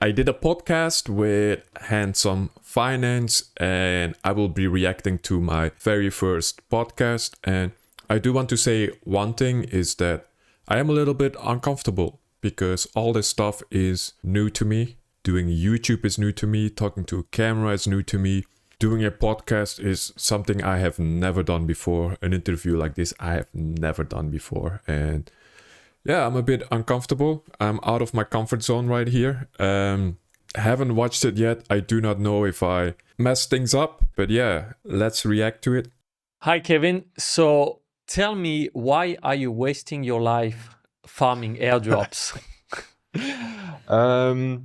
I did a podcast with Handsome Finance, and I will be reacting to my very first podcast. And I do want to say one thing is that I am a little bit uncomfortable because all this stuff is new to me. Doing YouTube is new to me. Talking to a camera is new to me. Doing a podcast is something I have never done before. An interview like this I have never done before. And yeah, I'm a bit uncomfortable. I'm out of my comfort zone right here. Haven't watched it yet. I do not know if I mess things up. But yeah, let's react to it. Hi, Kevin. So tell me, why are you wasting your life farming airdrops?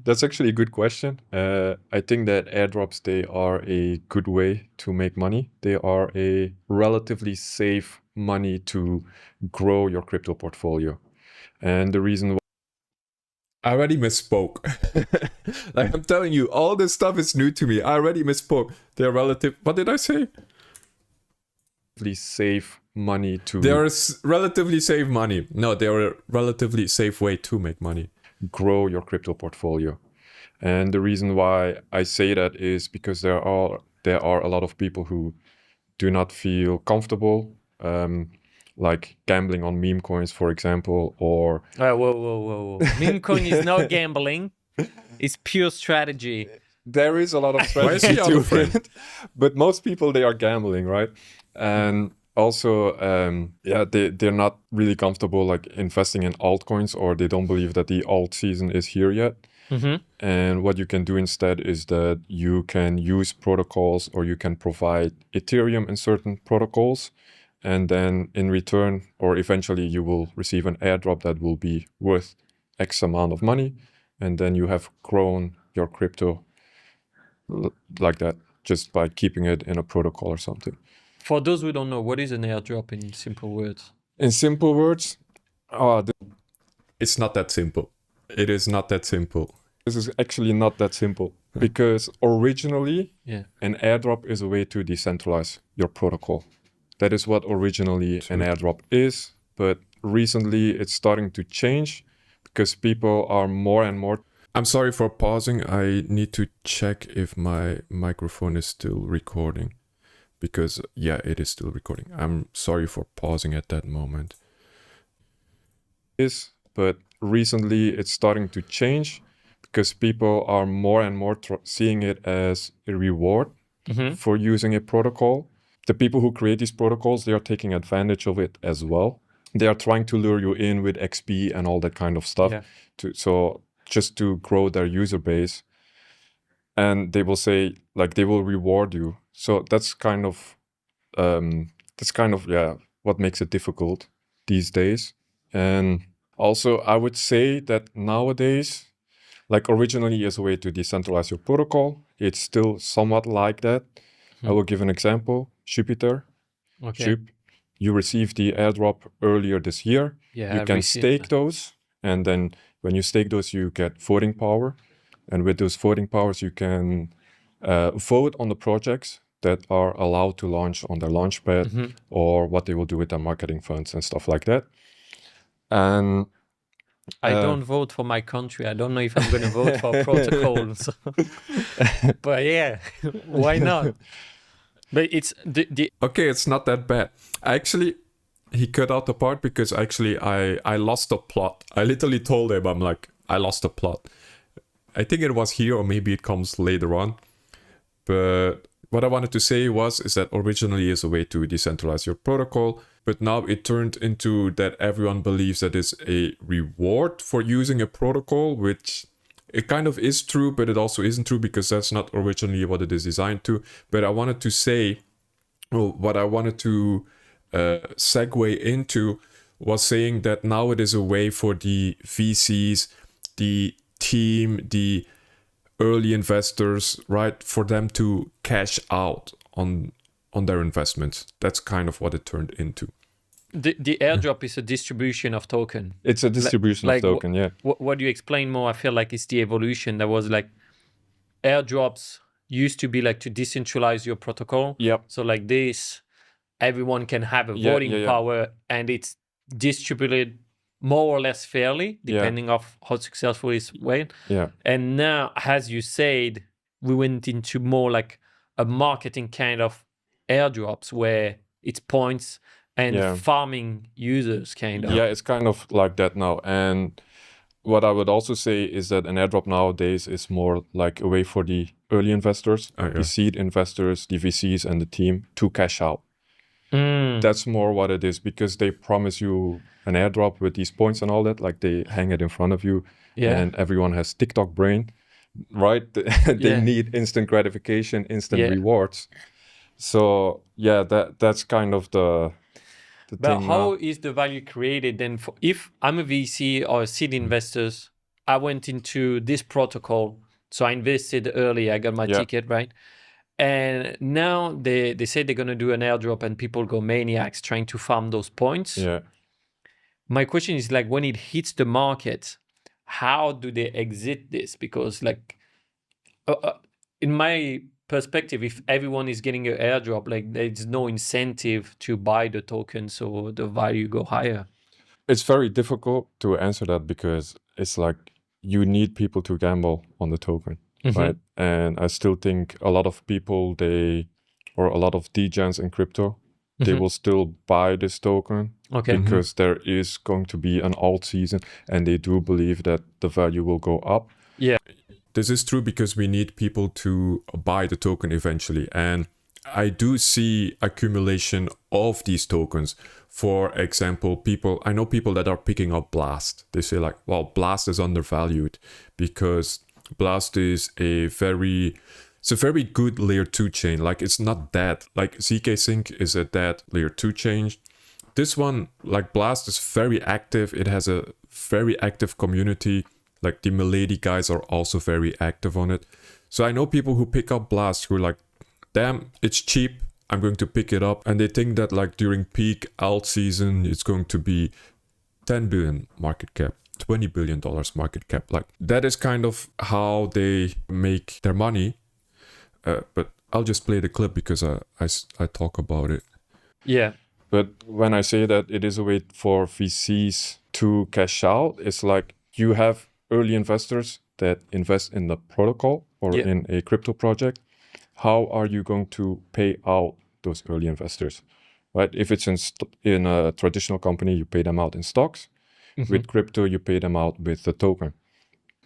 That's actually a good question. I think that airdrops, they are a good way to make money. They are a relatively safe money to grow your crypto portfolio. And the reason why I already misspoke. Like I'm telling you, all this stuff is new to me. I already misspoke. They're relative. What did I say? safe money to They're relatively safe money. No, they're a relatively safe way to make money. grow your crypto portfolio. And the reason why I say that is because there are a lot of people who do not feel comfortable, like gambling on meme coins, for example, or Whoa. Meme coin is not gambling. It's pure strategy. there is a lot of Why is strategy he out to of frame? it. But most people, they are gambling, right? And also, they're not really comfortable like investing in altcoins, or they don't believe that the alt season is here yet. Mm-hmm. And what you can do instead is that you can use protocols, or you can provide Ethereum in certain protocols. And then in return, or eventually you will receive an airdrop that will be worth X amount of money. And then you have grown your crypto like that, just by keeping it in a protocol or something. For those who don't know, what is an airdrop in simple words? In simple words, It's not that simple. It is not that simple. this is actually not that simple, because originally Yeah. an airdrop is a way to decentralize your protocol. That is what originally an airdrop is, but recently it's starting to change because people are more and more. I'm sorry for pausing. I need to check if my microphone is still recording. Because, yeah, it is still recording. I'm sorry for pausing at that moment. But recently it's starting to change because people are more and more seeing it as a reward for using a protocol. The people who create these protocols, they are taking advantage of it as well. They are trying to lure you in with XP and all that kind of stuff, just to grow their user base. And they will say, like, they will reward you. So that's kind of what makes it difficult these days. And also, I would say that nowadays, like originally as a way to decentralize your protocol, it's still somewhat like that. I will give an example. Jupiter. Okay. You received the airdrop earlier this year. Yeah, You I can received stake that. those. And then when you stake those, you get voting power. And with those voting powers, you can vote on the projects that are allowed to launch on their launchpad, or what they will do with their marketing funds and stuff like that. And I don't vote for my country. I don't know if I'm going to vote for protocols. But yeah, why not? But it's the Okay, it's not that bad. Actually, he cut out the part because actually I lost the plot. I literally told him, I'm like, I lost the plot. I think it was here, or maybe it comes later on. But what I wanted to say is that originally is a way to decentralize your protocol, but now it turned into that everyone believes that is a reward for using a protocol, which it kind of is true, but it also isn't true because that's not originally what it is designed to. But I wanted to say, what I wanted to segue into was saying that now it is a way for the VCs, the team, the early investors, right, for them to cash out on their investments. That's kind of what it turned into. the airdrop is a distribution of token. it's a distribution of token, yeah. What you explain more, I feel like it's the evolution. There was like airdrops used to be like to decentralize your protocol. Yep. So like this, everyone can have a Yeah, voting yeah. power, and it's distributed more or less fairly, depending of how successful it's went. Yeah. And now, as you said, we went into more like a marketing kind of airdrops where it's points and farming users kind of. Yeah, it's kind of like that now. And what I would also say is that an airdrop nowadays is more like a way for the early investors, the seed investors, the VCs and the team to cash out. That's more what it is, because they promise you an airdrop with these points and all that, like they hang it in front of you, and everyone has TikTok brain, right? They need instant gratification, instant rewards. So yeah, that's kind of the but thing how now. is the value created then? If I'm a VC or a seed investors, I went into this protocol, so I invested early, I got my ticket, right? And now they say they're going to do an airdrop and people go maniacs trying to farm those points. Yeah. My question is like, when it hits the market, how do they exit this? Because like, in my perspective, if everyone is getting an airdrop, like there's no incentive to buy the token, so the value go higher. It's very difficult to answer that, because it's like you need people to gamble on the token. Right. And I still think a lot of people, or a lot of degens in crypto, they will still buy this token because there is going to be an alt season, and they do believe that the value will go up. Yeah. This is true because we need people to buy the token eventually. And I do see accumulation of these tokens. For example, I know people that are picking up Blast. They say like, well, Blast is undervalued because Blast is a very good layer 2 chain. Like it's not dead. Like ZK Sync is a dead layer 2 chain. This one, like Blast, is very active. It has a very active community. Like the Milady guys are also very active on it. So I know people who pick up Blast who are like, damn, it's cheap, I'm going to pick it up. And they think that like during peak alt season, it's going to be 10 billion market cap. $20 billion market cap. Like that is kind of how they make their money. But I'll just play the clip because I talk about it. Yeah. But when I say that it is a way for VCs to cash out, it's like you have early investors that invest in the protocol or in a crypto project. How are you going to pay out those early investors? Right? If it's in a traditional company, you pay them out in stocks. With crypto, you pay them out with the token.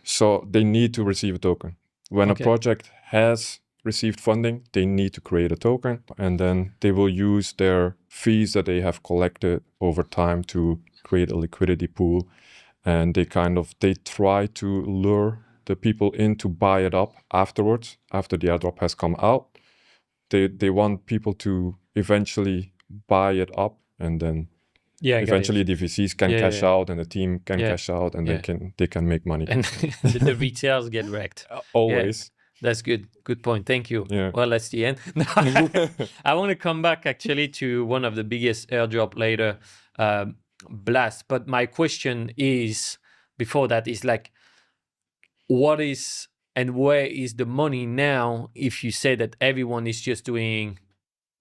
So they need to receive a token. When a project has received funding, they need to create a token, and then they will use their fees that they have collected over time to create a liquidity pool. And they try to lure the people in to buy it up afterwards, after the airdrop has come out. They want people to eventually buy it up, and then eventually the VCs can cash out, and the team can cash out, and they can make money. And the retailers get wrecked. Always. That's good. Good point. Thank you. Yeah. Well, that's the end. I want to come back actually to one of the biggest airdrop later, Blast. But my question is, before that, is like, what is and where is the money now if you say that everyone is just doing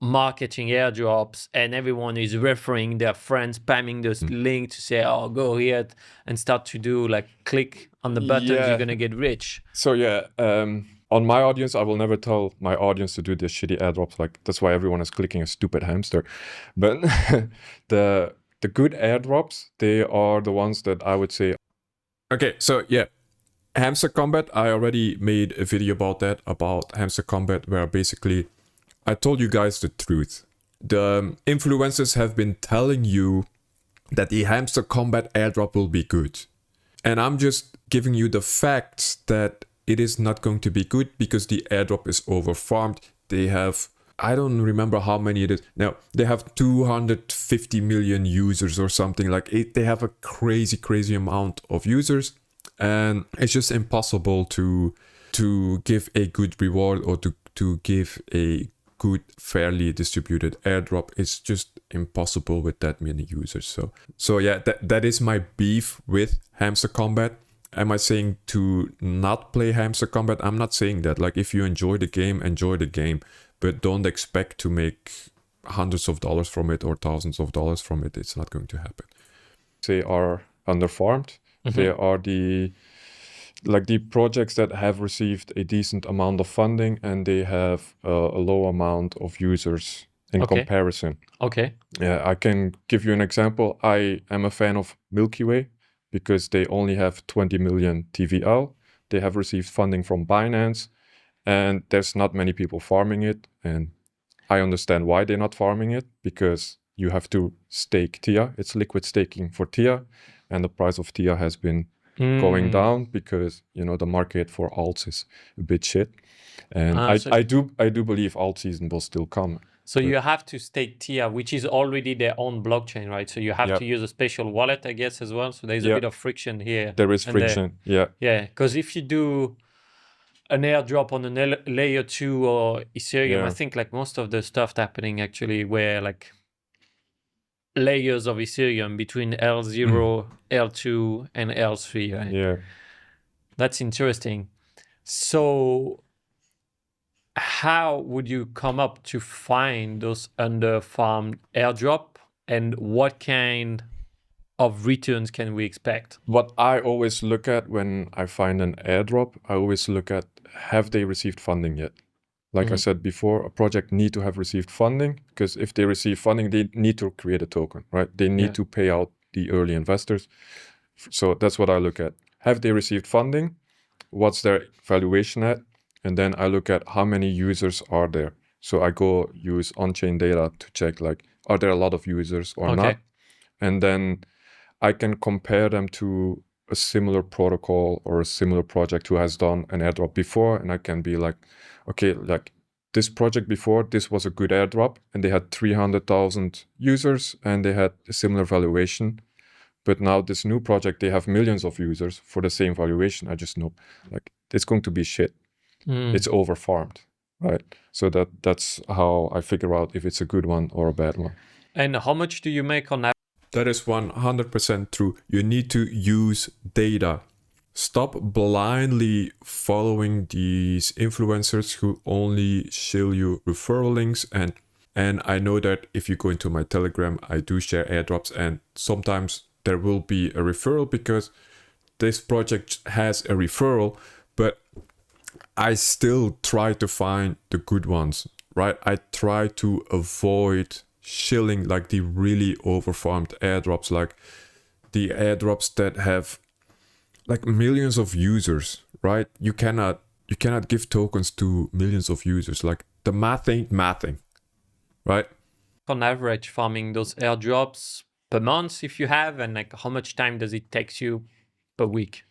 marketing airdrops and everyone is referring their friends, spamming this link to say, oh, go here and start to do like click on the buttons, you're going to get rich. So on my audience, I will never tell my audience to do this shitty airdrops. Like that's why everyone is clicking a stupid hamster. But the good airdrops, they are the ones that I would say. Okay, so Hamster Combat, I already made a video about that, about Hamster Combat, where basically I told you guys the truth. The influencers have been telling you that the Hamster Combat airdrop will be good. And I'm just giving you the facts that it is not going to be good because the airdrop is overfarmed. They have, I don't remember how many it is. Now, they have 250 million users or something like it. They have a crazy amount of users. And it's just impossible to give a good reward or to give a good, fairly distributed airdrop. It's just impossible with that many users. So that is my beef with Hamster Combat. Am I saying to not play Hamster Combat? I'm not saying that. Like, if you enjoy the game, but don't expect to make hundreds of dollars from it or thousands of dollars from it. It's not going to happen. Say our underfarmed. They are the projects that have received a decent amount of funding and they have a low amount of users in comparison. Okay. Yeah, I can give you an example. I am a fan of Milky Way because they only have 20 million TVL. They have received funding from Binance and there's not many people farming it. And I understand why they're not farming it, because you have to stake TIA. It's liquid staking for TIA. And the price of TIA has been going down because, you know, the market for alts is a bit shit. And I do believe alt season will still come. So you have to stake TIA, which is already their own blockchain, right? So you have to use a special wallet, I guess, as well. So there's a bit of friction here. There is friction, Yeah, because if you do an airdrop on a layer 2 or Ethereum, I think like most of the stuff happening actually were like layers of Ethereum between L0, L2, and L3, right? Yeah. That's interesting. So how would you come up to find those underfarmed airdrop, and what kind of returns can we expect? What I always look at when I find an airdrop, I always look at, have they received funding yet? Like I said before, a project need to have received funding, because if they receive funding, they need to create a token, right? They need to pay out the early investors. So that's what I look at. Have they received funding? What's their valuation at? And then I look at how many users are there. So I go use on-chain data to check, like, are there a lot of users or not? And then I can compare them to a similar protocol or a similar project who has done an airdrop before. And I can be like, okay, like this project before, this was a good airdrop and they had 300,000 users and they had a similar valuation. But now this new project, they have millions of users for the same valuation. I just know, like, it's going to be shit. It's overfarmed, right? So that's how I figure out if it's a good one or a bad one. And how much do you make on that? That is 100% true. You need to use data. Stop blindly following these influencers who only show you referral links. And I know that if you go into my Telegram, I do share airdrops, and sometimes there will be a referral because this project has a referral, but I still try to find the good ones, right? I try to avoid shilling like the really overfarmed airdrops, like the airdrops that have like millions of users, right? You cannot give tokens to millions of users. Like the math ain't mathing, right? On average, farming those airdrops per month if you have, and like how much time does it take you per week?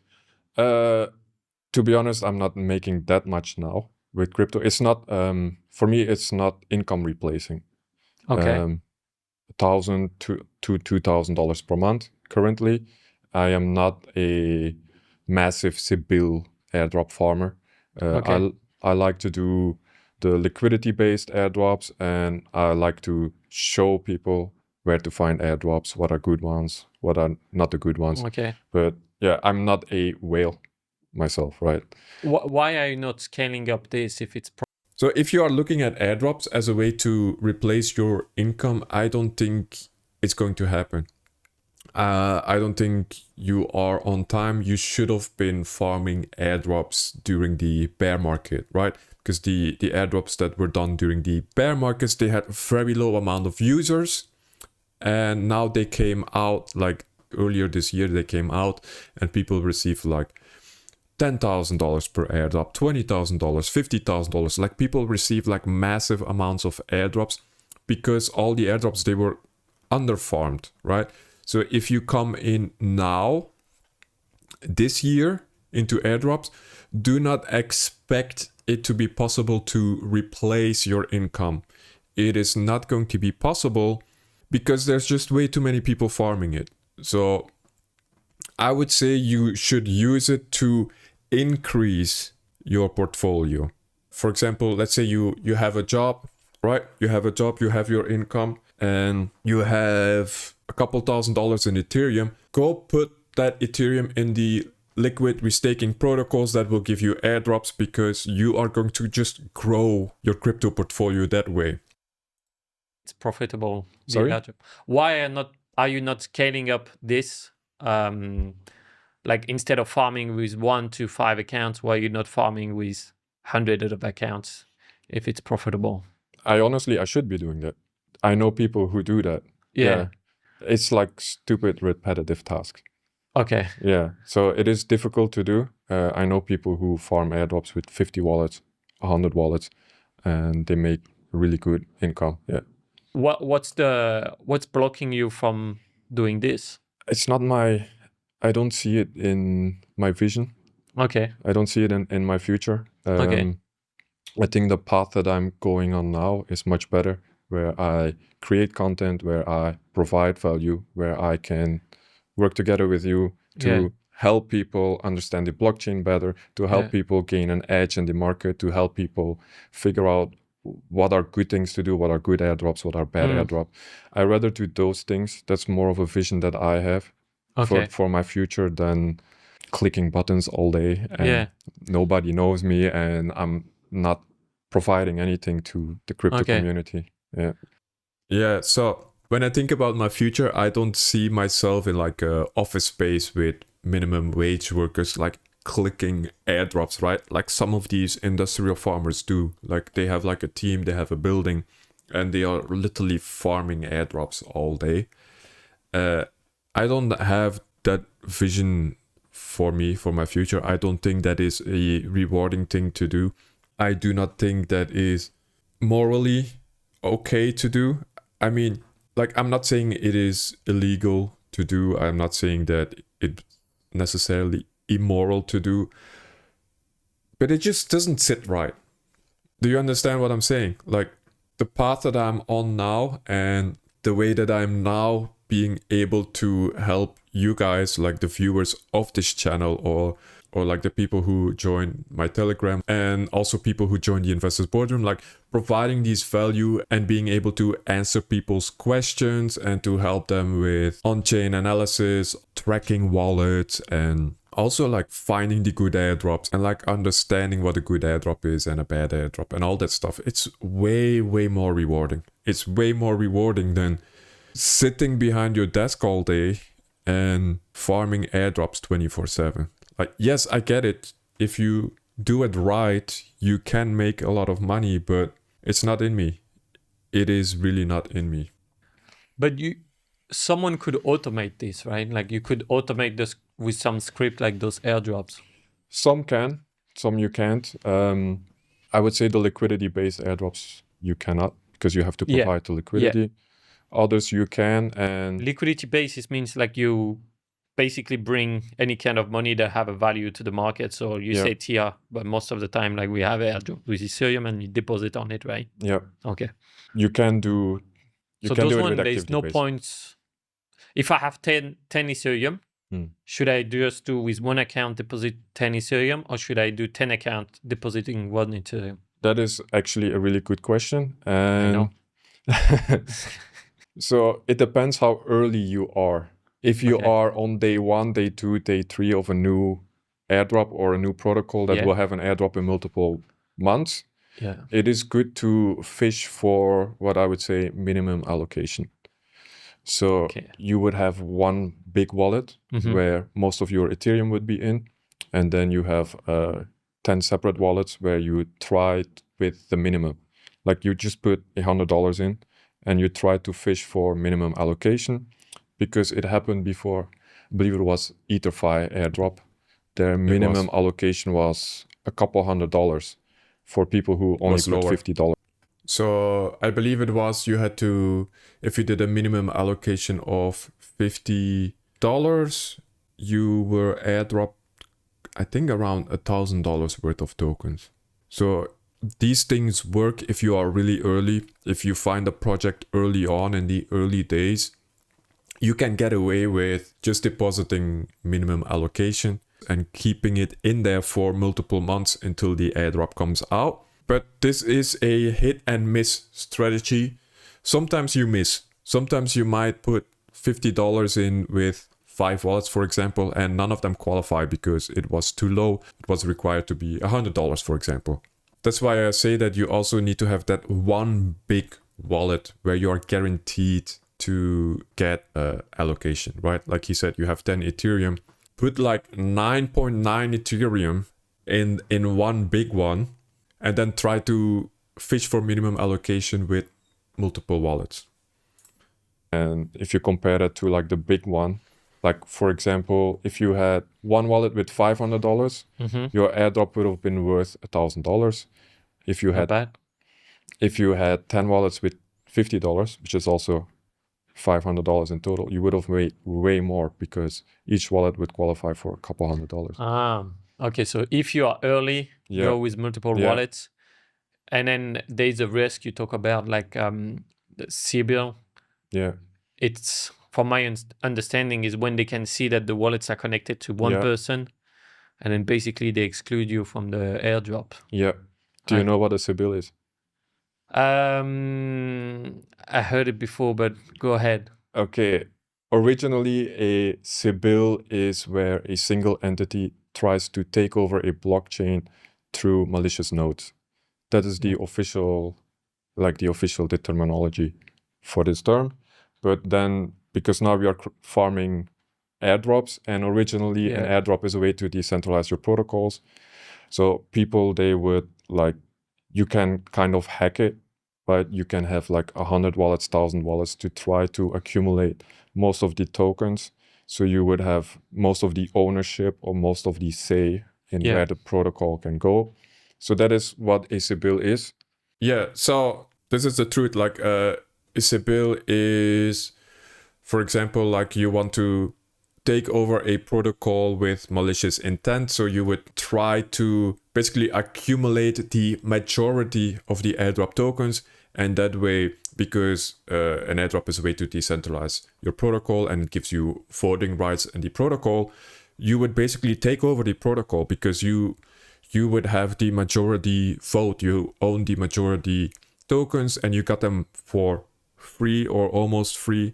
To be honest, I'm not making that much now with crypto. It's not, for me, it's not income replacing. Okay. $1,000 to $2,000 per month currently. I am not a massive Sibyl airdrop farmer. I like to do the liquidity-based airdrops, and I like to show people where to find airdrops, what are good ones, what are not the good ones. Okay. But yeah, I'm not a whale myself, right? Why are you not scaling up this if it's So if you are looking at airdrops as a way to replace your income, I don't think it's going to happen. I don't think you are on time. You should have been farming airdrops during the bear market, right? Because the airdrops that were done during the bear markets, they had a very low amount of users. And now they came out, like earlier this year, they came out and people received like $10,000 per airdrop, $20,000, $50,000. Like people receive like massive amounts of airdrops because all the airdrops, they were underfarmed, right? So if you come in now, this year, into airdrops, do not expect it to be possible to replace your income. It is not going to be possible because there's just way too many people farming it. So I would say you should use it to increase your portfolio. For example, let's say you have a job, right? You have a job, you have your income, and you have a couple $1,000s in Ethereum. Go put that Ethereum in the liquid restaking protocols that will give you airdrops, because you are going to just grow your crypto portfolio that way. It's profitable. Sorry? Why are you not scaling up this like instead of farming with 1 to 5 accounts, why you're not farming with hundreds of accounts if it's profitable? I should be doing that. I know people who do that. Yeah. It's like stupid repetitive tasks. Okay. Yeah. So it is difficult to do. I know people who farm airdrops with 50 wallets, 100 wallets, and they make really good income. Yeah. What's blocking you from doing this? It's not I don't see it in my vision. Okay. I don't see it in my future. Okay. I think the path that I'm going on now is much better, where I create content, where I provide value, where I can work together with you to help people understand the blockchain better, to help people gain an edge in the market, to help people figure out what are good things to do, what are good airdrops, what are bad airdrops. I rather do those things. That's more of a vision that I have for my future than clicking buttons all day and nobody knows me and I'm not providing anything to the crypto community. Yeah, so when I think about my future, I don't see myself in like a office space with minimum wage workers like clicking airdrops, right? Like some of these industrial farmers do. Like they have like a team, they have a building, and they are literally farming airdrops all day. I don't have that vision for me, for my future. I don't think that is a rewarding thing to do. I do not think that is morally okay to do. I mean, like, I'm not saying it is illegal to do. I'm not saying that it's necessarily immoral to do. But it just doesn't sit right. Do you understand what I'm saying? Like, the path that I'm on now and the way that I'm now being able to help you guys, like the viewers of this channel, or like the people who join my Telegram, and also people who join the Investors Boardroom, like providing these value and being able to answer people's questions and to help them with on-chain analysis, tracking wallets, and also like finding the good airdrops and like understanding what a good airdrop is and a bad airdrop and all that stuff. It's way, way more rewarding. It's way more rewarding than sitting behind your desk all day and farming airdrops 24/7. Like, yes, I get it. If you do it right, you can make a lot of money, but it's not in me. It is really not in me. But someone could automate this, right? Like you could automate this with some script like those airdrops. Some can, some you can't. I would say the liquidity-based airdrops you cannot, because you have to provide the liquidity. Others you can, and liquidity basis means like you basically bring any kind of money that have a value to the market. So you say TR, but most of the time, like we have airdrop with Ethereum and you deposit on it, right? Yeah. Okay. You can do. So those one, there's no points. If I have 10 Ethereum, should I just do with one account deposit 10 Ethereum, or should I do 10 account depositing 1 Ethereum? That is actually a really good question. I know. So it depends how early you are. If you are on day 1, day 2, day 3 of a new airdrop or a new protocol that will have an airdrop in multiple months, it is good to fish for what I would say minimum allocation. So you would have one big wallet where most of your Ethereum would be in, and then you have 10 separate wallets where you try with the minimum. Like you just put $100 in, and you try to fish for minimum allocation, because it happened before. I believe it was EtherFi airdrop. Their minimum allocation was a couple $100 for people who only put $50. So I believe it was, you had to, if you did a minimum allocation of $50, you were airdropped, I think, around $1,000 worth of tokens. So these things work if you are really early. If you find a project early on in the early days, you can get away with just depositing minimum allocation and keeping it in there for multiple months until the airdrop comes out. But this is a hit and miss strategy. Sometimes you miss. Sometimes you might put $50 in with 5 wallets, for example, and none of them qualify because it was too low. It was required to be $100, for example. That's why I say that you also need to have that one big wallet where you are guaranteed to get allocation, right? Like he said, you have 10 Ethereum, put like 9.9 Ethereum in one big one, and then try to fish for minimum allocation with multiple wallets. And if you compare that to like the big one, like for example, if you had one wallet with $500, your airdrop would have been worth $1,000. If you Not had bad. if you had 10 wallets with $50, which is also $500 in total, you would have made way more because each wallet would qualify for a couple $100. Okay, so if you are early, Yeah. go with multiple Yeah. wallets. And then there's a risk you talk about, like the CBIL. Yeah. It's, from my understanding, is when they can see that the wallets are connected to one Yeah. person, and then basically they exclude you from the airdrop. Yeah. Do you know what a CBIL is? I heard it before, but go ahead. Okay. Originally, a CBIL is where a single entity tries to take over a blockchain through malicious nodes. That is the official, like the official terminology for this term. But then, because now we are farming airdrops, and originally an airdrop is a way to decentralize your protocols. So people, they would like, you can kind of hack it, right? You can have like 100 wallets, 1,000 wallets to try to accumulate most of the tokens. So you would have most of the ownership or most of the say in where the protocol can go. So that is what a CBIL is. Yeah, so this is the truth. Like a CBIL is, for example, like you want to take over a protocol with malicious intent. So you would try to basically accumulate the majority of the airdrop tokens. And that way, because an airdrop is a way to decentralize your protocol and it gives you voting rights in the protocol, you would basically take over the protocol because you would have the majority vote. You own the majority tokens and you got them for free or almost free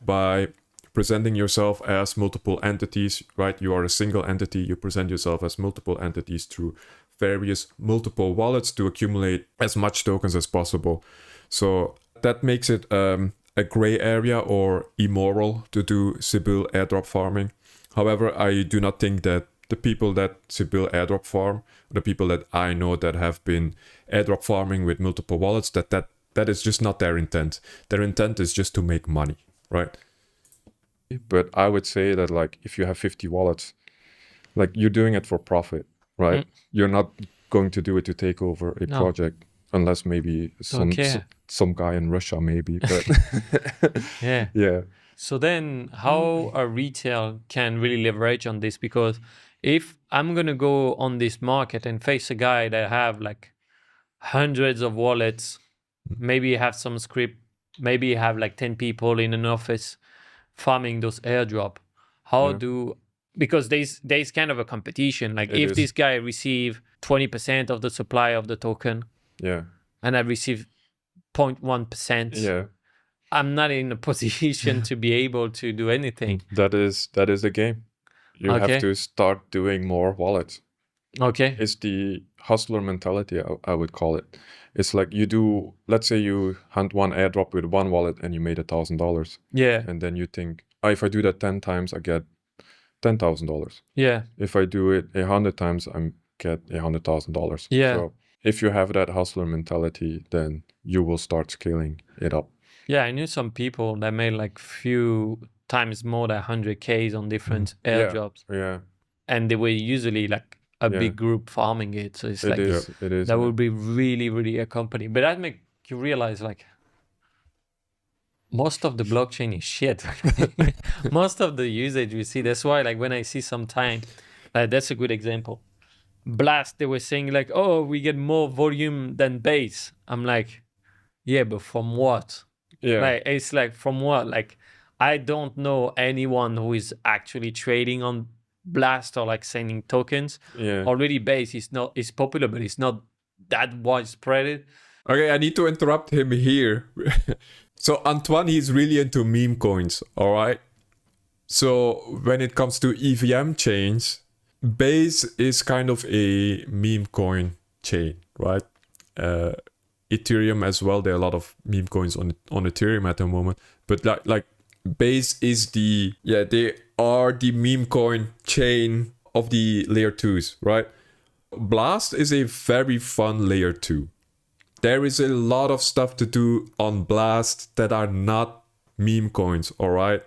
by presenting yourself as multiple entities, right? You are a single entity. You present yourself as multiple entities through various multiple wallets to accumulate as much tokens as possible. So that makes it a gray area or immoral to do CBIL airdrop farming. However, I do not think that the people that CBIL airdrop farm, the people that I know that have been airdrop farming with multiple wallets, that is just not their intent. Their intent is just to make money, right? But I would say that like if you have 50 wallets, like you're doing it for profit, right? You're not going to do it to take over a project, unless maybe some guy in Russia maybe. But yeah. So then how a retail can really leverage on this? Because if I'm going to go on this market and face a guy that have like hundreds of wallets, maybe have some script, maybe have like 10 people in an office farming those airdrop, because there's kind of a competition. Like if this guy receive 20% of the supply of the token, and I receive 0.1%, I'm not in a position to be able to do anything. That is the game. You have to start doing more wallets. It's the hustler mentality, I would call it. It's like you do, let's say you hunt one airdrop with one wallet and you made $1,000. And then you think, if I do that 10 times, I get $10,000. If I do it 100 times, I get $100,000. So if you have that hustler mentality, then you will start scaling it up. I knew some people that made like few times more than 100Ks on different airdrops. And they were usually like a big group farming it. So it's it is. That would be really, really a company. But that make you realize like most of the blockchain is shit. Most of the usage we see. That's why like when I see sometime, that's a good example. Blast, they were saying like, oh, we get more volume than base. I'm like, yeah, but from what? Like, it's like, from what? Like, I don't know anyone who is actually trading on Blast or like sending tokens. Already base is popular, but it's not that widespread. Okay, I need to interrupt him here. So Antoine, he's really into meme coins, all right? So when it comes to EVM chains, Base is kind of a meme coin chain, right? Ethereum as well. There are a lot of meme coins on Ethereum at the moment. But like Base is they are the meme coin chain of the layer 2s, right? Blast is a very fun layer 2. There is a lot of stuff to do on Blast that are not meme coins, all right?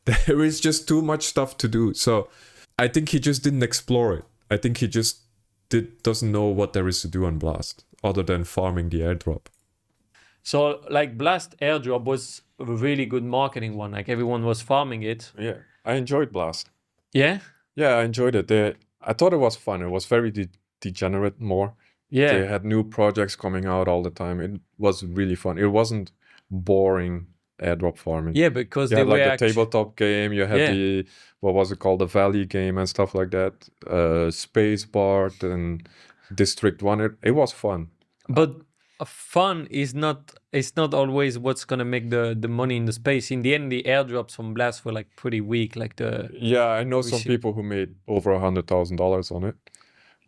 There is just too much stuff to do. So I think he just didn't explore it. I think he just doesn't know what there is to do on Blast other than farming the airdrop. So like Blast airdrop was a really good marketing one. Like everyone was farming it. Yeah, I enjoyed Blast. Yeah? Yeah, I enjoyed it. I thought it was fun. It was very degenerate more. Yeah. They had new projects coming out all the time. It was really fun. It wasn't boring airdrop farming. Yeah, because You they had were like the tabletop game. You had the, what was it called? The Valley game and stuff like that. Space Bard and District 1. It was fun. But fun is not always what's gonna make the money in the space. In the end, the airdrops from Blast were like pretty weak. Like I know some people who made over $100,000 on it.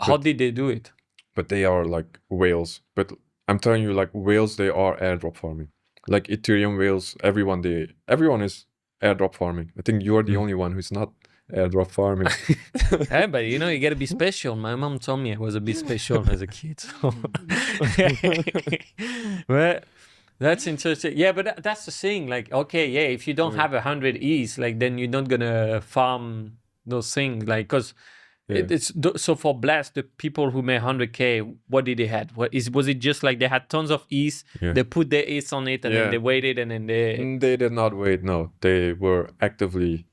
How did they do it? But they are like whales. But I'm telling you, like whales, they are airdrop farming. Like Ethereum whales, everyone is airdrop farming. I think you're the only one who's not airdrop farming. Hey, but you gotta be special. My mom told me I was a bit special as a kid. So. Well, that's interesting. Yeah, but that's the thing. Like, okay, yeah, if you don't have 100 E's, like then you're not gonna farm those things. Like, cause so for Blast, the people who made 100K, what did they had? Was it just like they had tons of E's? They put their E's on it and then they waited and then they did not wait. No, they were actively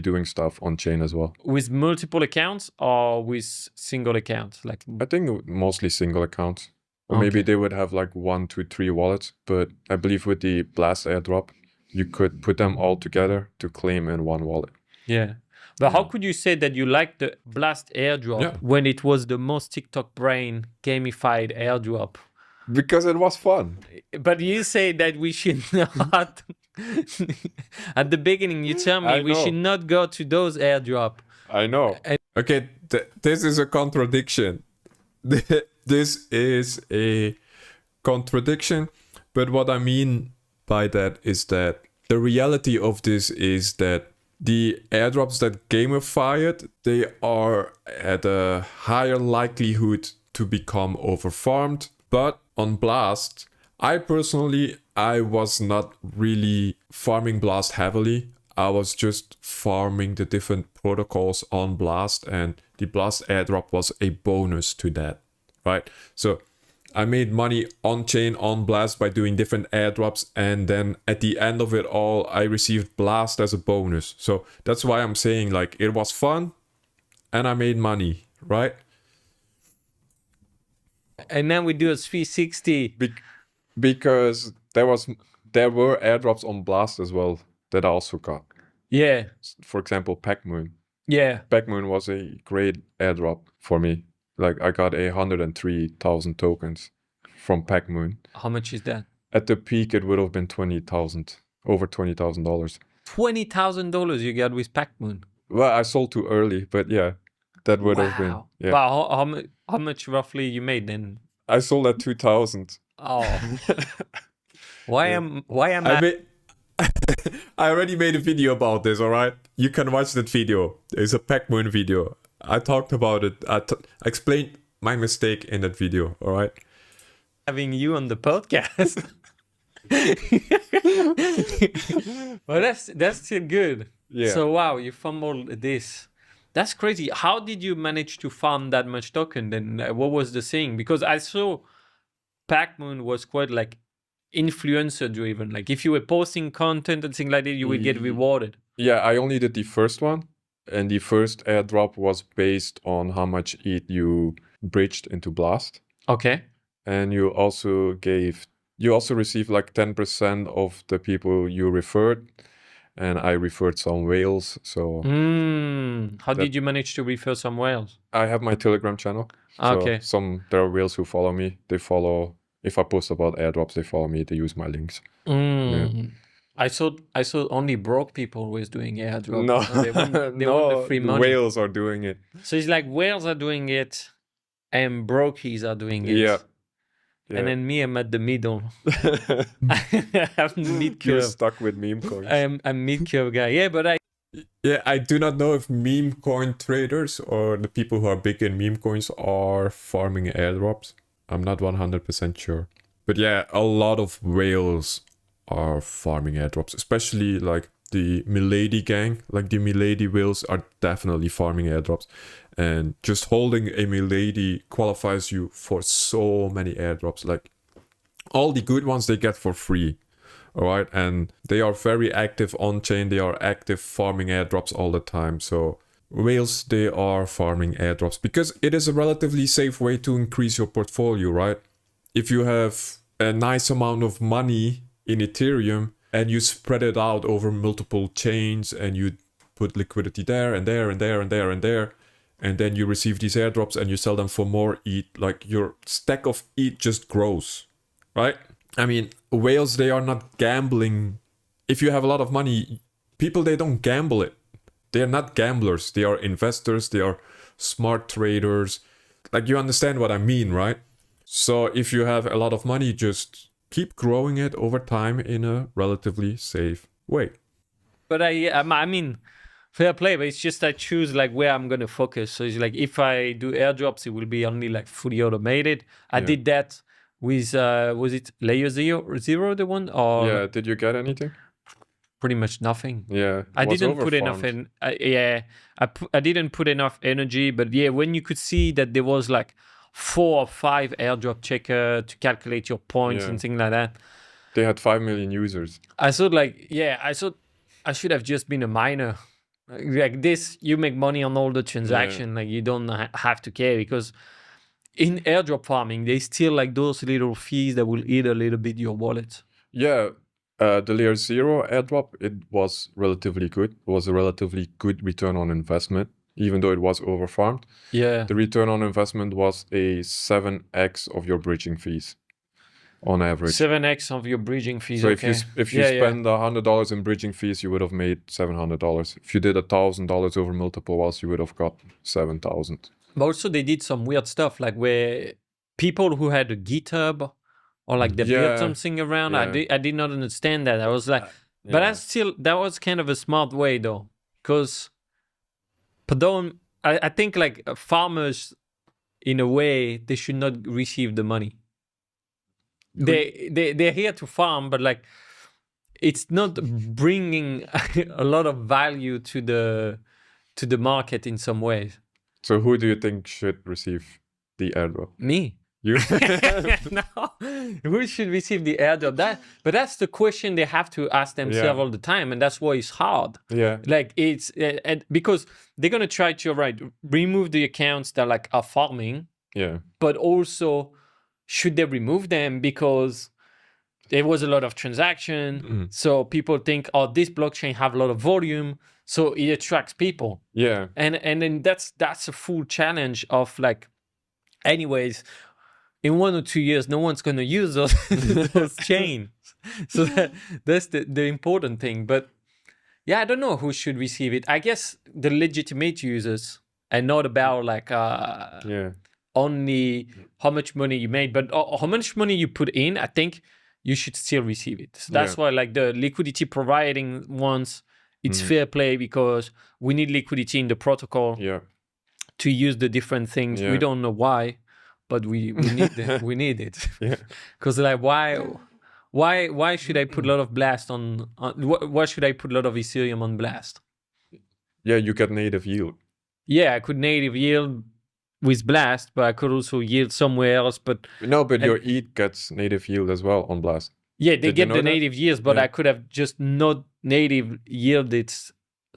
doing stuff on chain as well. With multiple accounts or with single accounts? Like I think mostly single accounts. Or maybe they would have like 1, 2, 3 wallets. But I believe with the Blast airdrop, you could put them all together to claim in one wallet. Yeah. But how could you say that you liked the Blast airdrop when it was the most TikTok brain gamified airdrop? Because it was fun. But you say that we should not. At the beginning, you tell me we should not go to those airdrop. I know. Okay, this is a contradiction. This is a contradiction. But what I mean by that is that the reality of this is that the airdrops that gamified, they are at a higher likelihood to become overfarmed. But on Blast, I was not really farming Blast heavily. I was just farming the different protocols on Blast, and the Blast airdrop was a bonus to that, right? So I made money on chain on Blast by doing different airdrops, and then at the end of it all, I received Blast as a bonus. So that's why I'm saying like it was fun and I made money, right? And then we do a 360 because there were airdrops on Blast as well that I also got. Yeah. For example, Pac-Moon. Yeah. Pac-Moon was a great airdrop for me. Like I got 103,000 tokens from Pac-Moon. How much is that? At the peak, it would have been $20,000, over $20,000. $20,000 you got with Pac-Moon. Well, I sold too early, but yeah, that would have been. Yeah. But how much roughly you made then? I sold at 2,000. Oh. Why am I? I already made a video about this, all right? You can watch that video. It's a Pac-Moon video. I talked about it. I explained my mistake in that video, all right? Having you on the podcast. Well, that's still good. Yeah. So, wow, you fumbled this. That's crazy. How did you manage to farm that much token then? What was the thing? Because I saw Pac-Moon was quite like influencer driven. Like if you were posting content and things like that, you would get rewarded. Yeah, I only did the first one. And the first airdrop was based on how much ETH you bridged into Blast. Okay. And you also received like 10% of the people you referred. And I referred some whales. So how did you manage to refer some whales? I have my Telegram channel. Okay. So there are whales who follow me. They follow, if I post about airdrops, they follow me. They use my links. Yeah. I thought only broke people was doing airdrop. No, They want the free money. Whales are doing it. So it's like whales are doing it and brokies are doing it. Yeah. And then me, I'm at the middle. I'm You're mid-curve. stuck with meme coins. I'm mid-curve guy. Yeah, but I do not know if meme coin traders or the people who are big in meme coins are farming airdrops. I'm not 100% sure. But yeah, a lot of whales are farming airdrops, especially like the Milady gang. Like the Milady whales are definitely farming airdrops. And just holding a Milady qualifies you for so many airdrops. Like all the good ones they get for free. All right, and they are very active on chain. They are active farming airdrops all the time. So whales, they are farming airdrops because it is a relatively safe way to increase your portfolio, right? If you have a nice amount of money in Ethereum and you spread it out over multiple chains and you put liquidity there and there and there and there and there, and then you receive these airdrops and you sell them for more ETH, like your stack of ETH just grows, right? I mean, whales, they are not gambling. If you have a lot of money, people, they don't gamble it. They are not gamblers. They are investors. They are smart traders. Like, you understand what I mean, right? So if you have a lot of money, just keep growing it over time in a relatively safe way. But I mean, fair play, but it's just I choose like where I'm going to focus. So it's like if I do airdrops, it will be only like fully automated. I did that with, was it layer zero, the one? Or Yeah, did you get anything? pretty much nothing. Yeah, I didn't put enough in. I didn't put enough energy, but yeah, when you could see that there was like 4 or 5 airdrop checker to calculate your points and things like that. They had 5 million users. I thought I should have just been a miner. Like this, you make money on all the transaction. Like you don't have to care because in airdrop farming, they still like those little fees that will eat a little bit your wallet. Yeah, the layer 0 airdrop, it was relatively good. It was a relatively good return on investment, even though it was overfarmed. Yeah. The return on investment was a 7x of your bridging fees on average. 7x of your bridging fees. So okay. if you spend $100 in bridging fees, you would have made $700. If you did $1,000 over multiple whiles, you would have got 7,000. But also they did some weird stuff, like where people who had a GitHub or like they built something around. I did not understand that. I was like, but that was kind of a smart way though, because I think like farmers, in a way, they should not receive the money. They're here to farm, but like it's not bringing a lot of value to the market in some ways. So who do you think should receive the airdrop? Me. You? No, who should receive the airdrop? But that's the question they have to ask themselves all the time, and that's why it's hard. Yeah, like it's because they're gonna try to remove the accounts that like are farming. Yeah, but also should they remove them because there was a lot of transaction, so people think, oh, this blockchain have a lot of volume, so it attracts people. Yeah, and then that's a full challenge of like, anyways, in 1 or 2 years, no one's going to use those chains. So that's the important thing. But yeah, I don't know who should receive it. I guess the legitimate users, and not about like only how much money you made, but how much money you put in. I think you should still receive it. So that's why like the liquidity providing ones, it's fair play because we need liquidity in the protocol to use the different things. We don't know why, but we need it. We need it. Because like why should I put a lot of blast on why should I put a lot of Ethereum on blast? Yeah, you get native yield. Yeah, I could native yield with blast, but I could also yield somewhere else. But your ETH gets native yield as well on blast. Yeah, they get the native yields, but I could have just not native yielded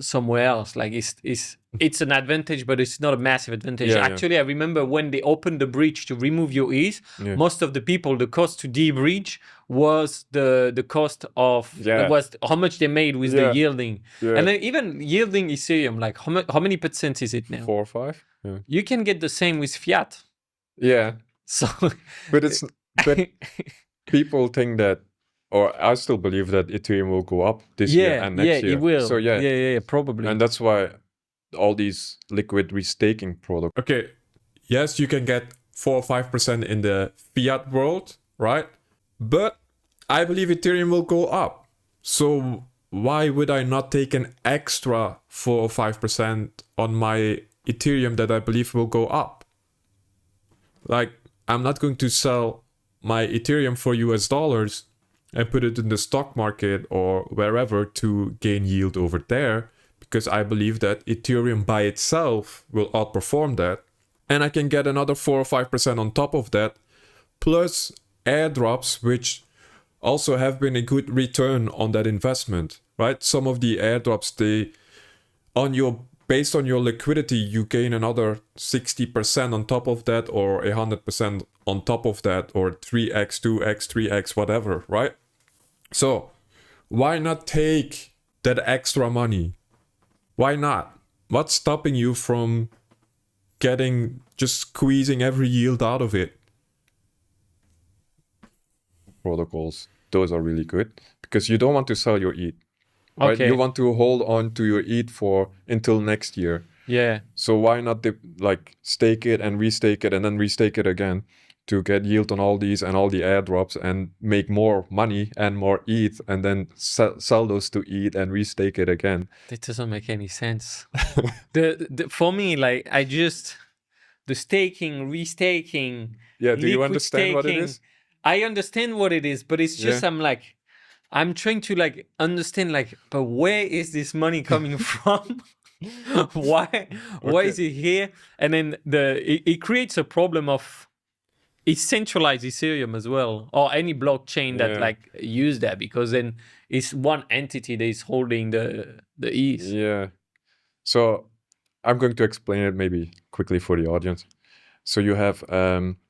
somewhere else. Like it's an advantage, but it's not a massive advantage. Actually, I remember when they opened the bridge to remove your ETH, most of the people, the cost to de-bridge was the cost of was how much they made with the yielding. And then even yielding Ethereum, like how many percent is it now? 4 or 5. Yeah. You can get the same with fiat. Yeah. So, but people think that, or I still believe that Ethereum will go up this year and next year. Yeah, it will. So yeah, probably. And that's why all these liquid restaking products. Okay, yes, you can get 4 or 5% in the fiat world, right? But I believe Ethereum will go up. So why would I not take an extra 4 or 5% on my Ethereum that I believe will go up? Like, I'm not going to sell my Ethereum for US dollars and put it in the stock market or wherever to gain yield over there, because I believe that Ethereum by itself will outperform that. And I can get another 4 or 5% on top of that, plus airdrops, which also have been a good return on that investment, right? Some of the airdrops, based on your liquidity, you gain another 60% on top of that, or 100% on top of that, or 3x, 2x, 3x, whatever, right? So why not take that extra money? Why not? What's stopping you from just squeezing every yield out of it? Protocols, those are really good because you don't want to sell your ETH. Right? Okay. You want to hold on to your ETH until next year. Yeah. So why not stake it and restake it and then restake it again to get yield on all these and all the airdrops and make more money and more ETH and then sell those to ETH and restake it again? That doesn't make any sense. For me, like the staking, restaking. Yeah. Do you liquid understand what it is? I understand what it is, but it's just I'm trying to understand but where is this money coming from? Why is it here? And then it creates a problem of it's centralized Ethereum as well, or any blockchain that use that, because then it's one entity that is holding the ETH. Yeah. So I'm going to explain it maybe quickly for the audience. So you have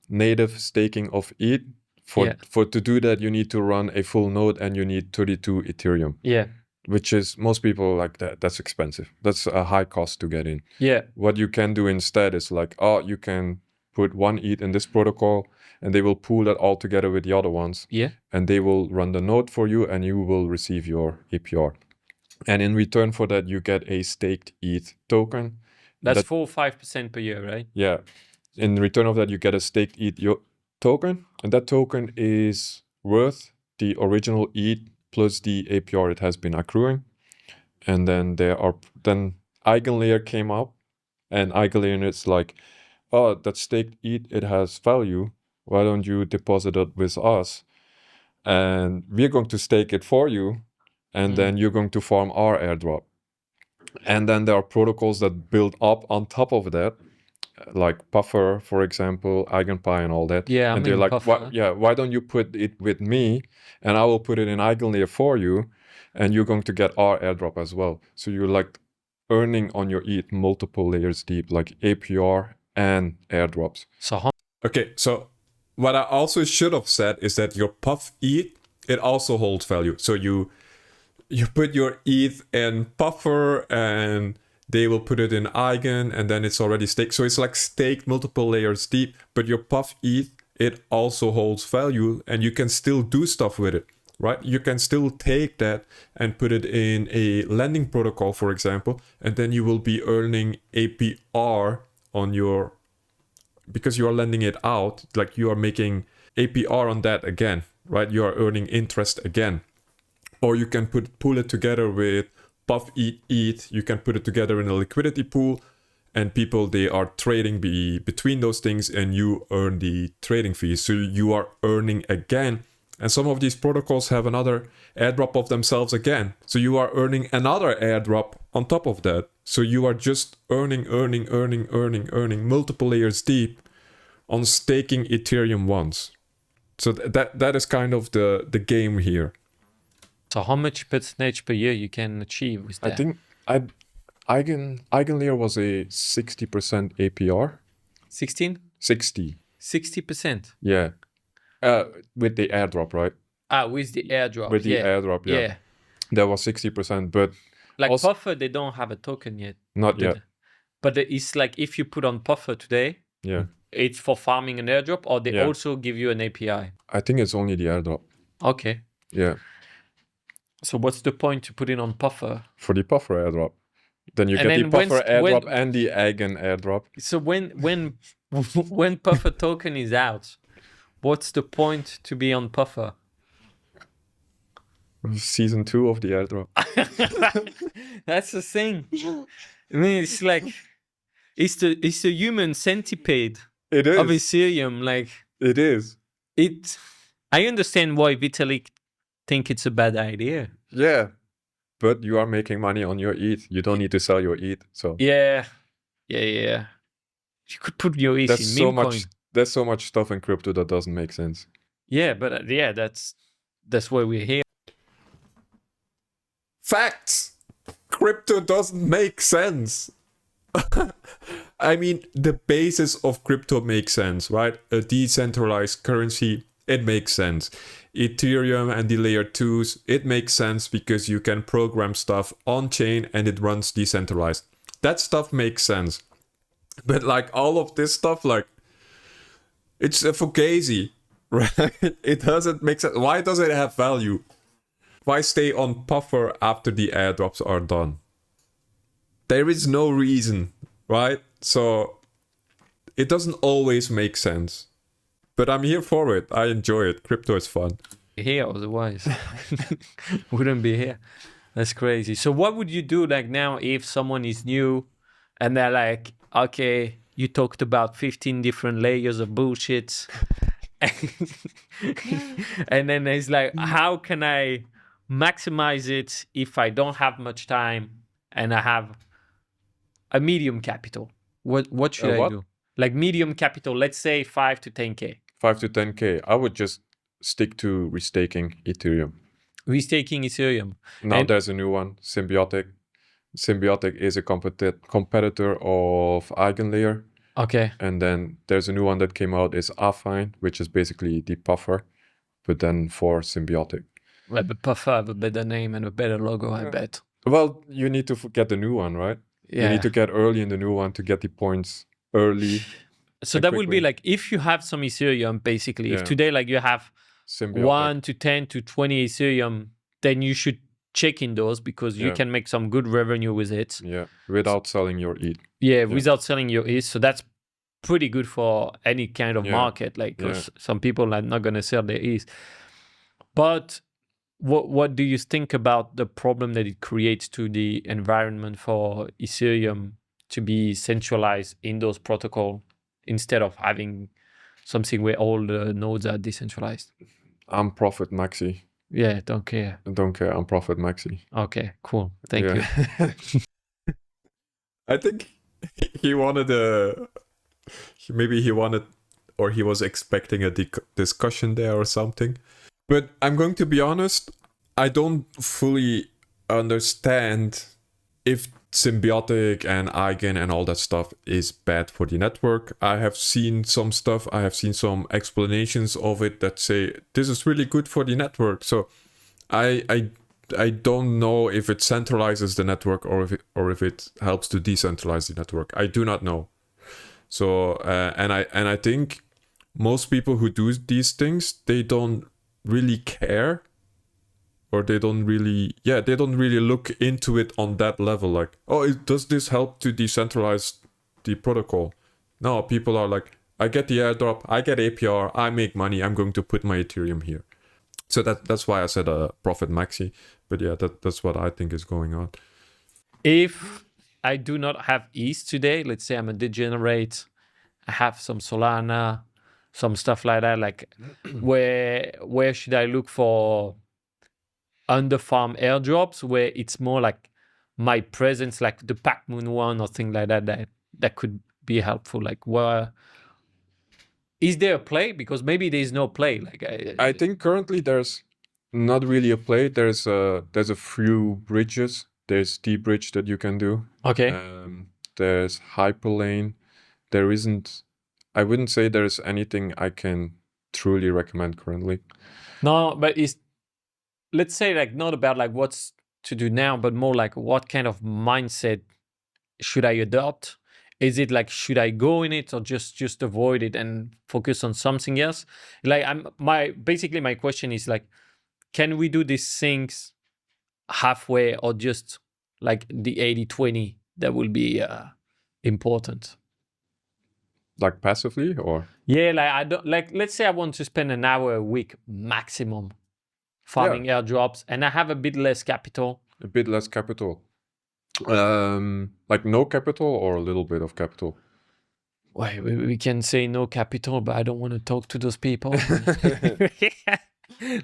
native staking of ETH. To do that, you need to run a full node and you need 32 Ethereum. Yeah. Which is, most people like that. That's expensive. That's a high cost to get in. Yeah. What you can do instead is you can put one ETH in this protocol and they will pool that all together with the other ones. Yeah. And they will run the node for you and you will receive your APR. And in return for that, you get a staked ETH token. That's 4 or 5% per year, right? Yeah. In return of that, you get a staked ETH token, and that token is worth the original ETH plus the APR it has been accruing. And then Eigenlayer came up, and Eigenlayer is that staked ETH, it has value. Why don't you deposit it with us? And we're going to stake it for you, and then you're going to farm our airdrop. And then there are protocols that build up on top of that, like Puffer, for example, EigenPy and all that. Yeah, and they're like, Puffer. why don't you put it with me and I will put it in Eigenlayer for you and you're going to get our airdrop as well. So you're earning on your ETH multiple layers deep, like APR and airdrops. Okay, so what I also should have said is that your Puff ETH, it also holds value. So you put your ETH in Puffer and they will put it in Eigen, and then it's already staked. So it's staked multiple layers deep, but your Puff ETH, it also holds value and you can still do stuff with it, right? You can still take that and put it in a lending protocol, for example, and then you will be earning APR on because you are lending it out, you are making APR on that again, right? You are earning interest again. Or you can pool it together with Puff ETH, you can put it together in a liquidity pool, and people, they are trading between those things, and you earn the trading fees. So you are earning again. And some of these protocols have another airdrop of themselves again. So you are earning another airdrop on top of that. So you are just earning multiple layers deep on staking Ethereum once. So that is kind of the game here. So how much percentage per year you can achieve with that? I think Eigenlayer was a 60% APR. 16? 60. 60%? Yeah. With the airdrop, right? With the airdrop. With the airdrop, yeah. That was 60%, but also, Puffer, they don't have a token yet. Not yet. But it's if you put on Puffer today, it's for farming an airdrop, or they also give you an API? I think it's only the airdrop. Okay. Yeah. So what's the point to put it on Puffer? For the Puffer airdrop. Then you get the Puffer airdrop and the Eigen airdrop. So when when Puffer token is out, what's the point to be on Puffer? Season 2 of the airdrop. That's the thing. I mean, it's like it's the human centipede It of is. Ethereum. Like It is. it. I understand why Vitalik think it's a bad idea. Yeah. But you are making money on your ETH. You don't need to sell your ETH. So Yeah. You could put your ETH in meme coin. there's so much stuff in crypto that doesn't make sense. Yeah, but yeah, that's why we're here. Facts! Crypto doesn't make sense. I mean, the basis of crypto makes sense, right? A decentralized currency, it makes sense. Ethereum and the layer 2s, it makes sense because you can program stuff on chain and it runs decentralized. That stuff makes sense. But like all of this stuff, like, it's a fugazi, right? It doesn't make sense. Why does it have value? Why stay on Puffer after the airdrops are done? There is no reason, right? So it doesn't always make sense. But I'm here for it. I enjoy it. Crypto is fun. Here, otherwise wouldn't be here. That's crazy. So what would you do like now if someone is new and they're like, okay, you talked about 15 different layers of bullshit. And then it's like, how can I maximize it if I don't have much time and I have a medium capital? What should I do? Like medium capital, let's say 5 to 10K. 5 to 10K. I would just stick to restaking Ethereum. Restaking Ethereum. Now there's a new one, Symbiotic. Symbiotic is a competitor of Eigenlayer. Okay. And then there's a new one that came out, is Affine, which is basically the Puffer, but then for Symbiotic. Well, but Puffer have a better name and a better logo, I bet. Well, you need to get the new one, right? Yeah. You need to get early in the new one to get the points early. So that would be like, if you have some Ethereum, basically, if today like you have Symbiotic. 1 to 10 to 20 Ethereum, then you should check in those because you can make some good revenue with it. Yeah, without selling your ETH. Yeah, without selling your ETH. So that's pretty good for any kind of market. Like, cause some people are not going to sell their ETH. But what do you think about the problem that it creates to the environment for Ethereum to be centralized in those protocols instead of having something where all the nodes are decentralized? I'm Profit Maxi. Yeah, don't care. Don't care. I'm Profit Maxi. Okay, cool. Thank you. I think he wanted maybe he wanted, or he was expecting a discussion there or something. But I'm going to be honest, I don't fully understand if Symbiotic and Eigen and all that stuff is bad for the network. I have seen some stuff, I have seen some explanations of it that say this is really good for the network. So I don't know if it centralizes the network or if it helps to decentralize the network. I do not know. So and I think most people who do these things, they don't really care, or they don't really look into it on that level, like, oh, does this help to decentralize the protocol? No, people are like, I get the airdrop, I get APR, I make money, I'm going to put my Ethereum here. So that's why I said Profit Maxi. But yeah, that's what I think is going on. If I do not have ETH today, let's say I'm a degenerate, I have some Solana, some stuff like that, like where should I look for under farm airdrops where it's more like my presence, like the Pac-Moon one or thing like that could be helpful? Like, where is there a play? Because maybe there's no play. Like I think currently there's not really a play. There's a few bridges. There's T-bridge that you can do. Okay. There's Hyperlane. There isn't. I wouldn't say there's anything I can truly recommend currently. No, but let's say like not about like what's to do now, but more like what kind of mindset should I adopt? Is it like, should I go in it or just avoid it and focus on something else? Like basically my question is like, can we do these things halfway or just like the 80-20 that will be important? Like passively or? Yeah, like I don't like. Let's say I want to spend an hour a week maximum farming airdrops, and I have a bit less capital. A bit less capital. Like no capital or a little bit of capital? Wait, we can say no capital, but I don't want to talk to those people.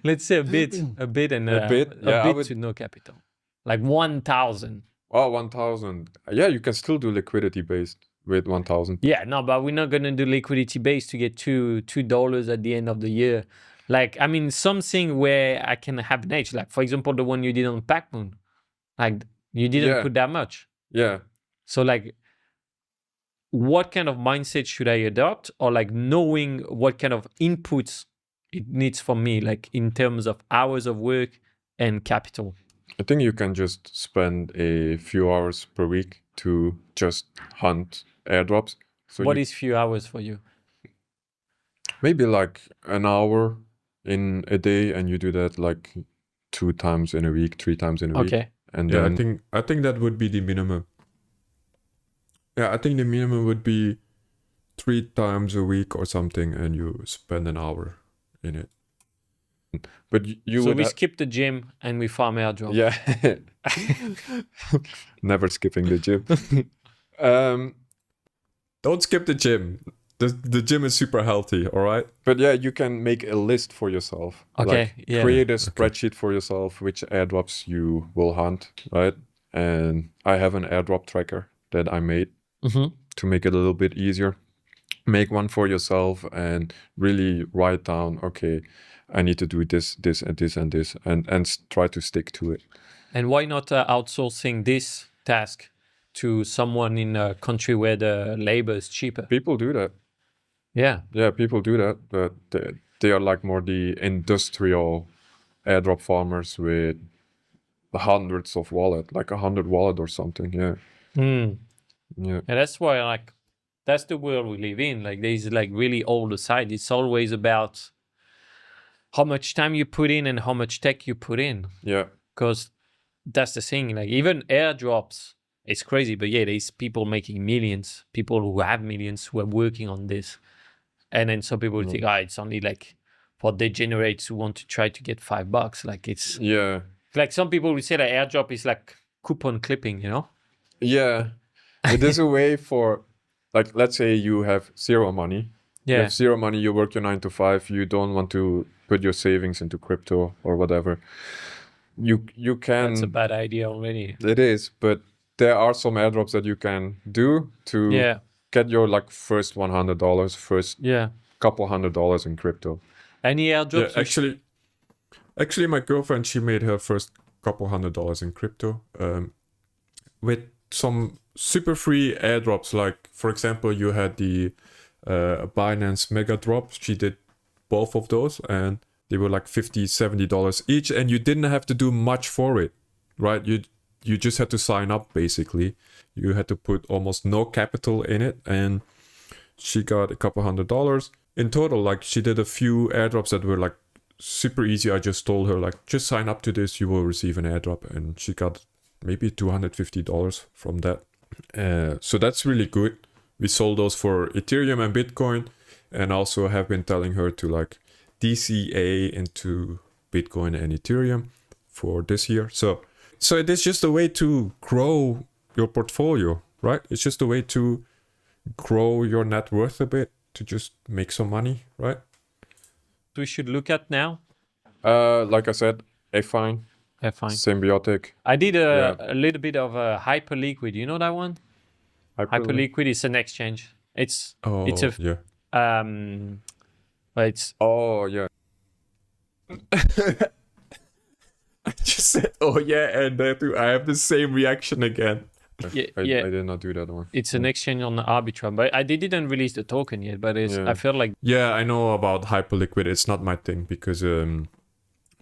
Let's say a bit, and A bit? Yeah, a bit to no capital, like 1,000. Oh, 1,000. Yeah, you can still do liquidity based with 1,000. Yeah, no, but we're not gonna do liquidity based to get $2 at the end of the year. Like, I mean, something where I can have an edge. Like, for example, the one you did on Pac-Moon. Like, you didn't put that much. Yeah. So, like, what kind of mindset should I adopt, or like knowing what kind of inputs it needs from me, like in terms of hours of work and capital? I think you can just spend a few hours per week to just hunt airdrops. So what is few hours for you? maybe like an hour in a day, and you do that like 2 times in a week, 3 times in a week. Okay. And Yeah, then I think that would be the minimum. Yeah, I think the minimum would be 3 times a week or something, and you spend an hour in it. but you So would we skip the gym and we farm airdrop. yeah. Never skipping the gym. Don't skip the gym. The gym is super healthy, all right? But yeah, you can make a list for yourself. Okay, Like, yeah. create a spreadsheet for yourself, which airdrops you will hunt, right? And I have an airdrop tracker that I made to make it a little bit easier. Make one for yourself and really write down, okay, I need to do this, this, and this, and this, and try to stick to it. And why not outsourcing this task to someone in a country where the labor is cheaper? People do that. Yeah. Yeah, people do that, but they are like more the industrial airdrop farmers with hundreds of wallet, like 100 wallet or something. Yeah. Mm. Yeah. And that's why, like, that's the world we live in. Like, there's like really all the side. It's always about how much time you put in and how much tech you put in. Yeah. Because that's the thing. Like, even airdrops, it's crazy. But yeah, there's people making millions, people who have millions who are working on this. And then some people think, it's only like for degenerates who want to try to get $5. Like, it's like some people will say that airdrop is like coupon clipping, you know? Yeah. It is a way for, like, let's say you have zero money. Yeah. You have zero money, you work your 9 to 5, you don't want to put your savings into crypto or whatever. You can. That's a bad idea already. It is, but there are some airdrops that you can do to get your like first $100, first couple $100 in crypto. Any airdrops? Yeah, actually, my girlfriend, she made her first couple $100 in crypto with some super free airdrops. Like, for example, you had the Binance Mega Drop. She did both of those, and they were like $50, $70 each, and you didn't have to do much for it, right? You just had to sign up, basically. You had to put almost no capital in it, and she got a couple $100 in total. Like, she did a few airdrops that were like super easy. I just told her, like, just sign up to this, you will receive an airdrop, and she got maybe $250 from that. So that's really good. We sold those for Ethereum and Bitcoin, and also have been telling her to like DCA into Bitcoin and Ethereum for this year. So it is just a way to grow your portfolio, right? It's just a way to grow your net worth a bit, to just make some money, right? We should look at now. Like I said, Affine, Symbiotic. I did a little bit of Hyperliquid. You know that one? Hyperliquid is an exchange. It's oh yeah. But it's I just said, oh yeah, and I have the same reaction again. I did not do that one. It's an exchange on the Arbitrum, but they didn't release the token yet. But I feel like I know about Hyperliquid. It's not my thing because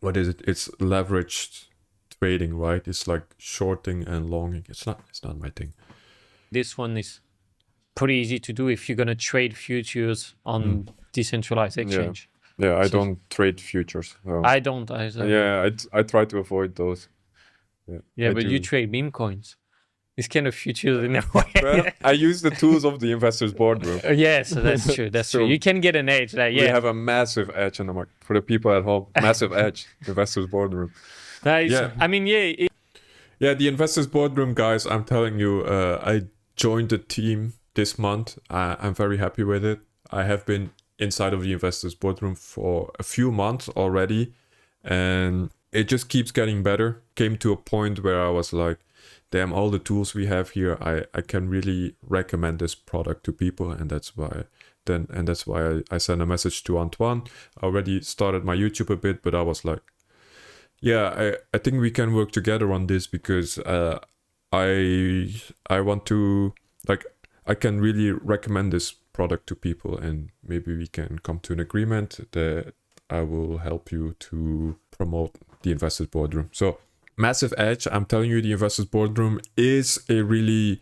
what is it? It's leveraged trading, right? It's like shorting and longing. It's not my thing. This one is pretty easy to do if you're gonna trade futures on decentralized exchange. Yeah, I don't trade futures. So. I don't either. Yeah, I try to avoid those. Yeah, but you trade meme coins. It's kind of future in a way. Well, I use the tools of the investors boardroom. Yeah, so that's true. That's true. So You can get an edge. Like, We yeah, have a massive edge in the market for the people at home. Massive edge, investors boardroom. nice. Yeah. I mean, yeah, Yeah, the investors boardroom guys, I'm telling you, I joined the team this month. I'm very happy with it. I have been inside of the investors boardroom for a few months already, and it just keeps getting better. Came to a point where I was like, damn, all the tools we have here, I can really recommend this product to people, and that's why I sent a message to Antoine. I already started my YouTube a bit, but I was like, yeah, I think we can work together on this, because I want to, like, I can really recommend this product to people, and maybe we can come to an agreement that I will help you to promote the investors boardroom. So massive edge. I'm telling you, the investors boardroom is a really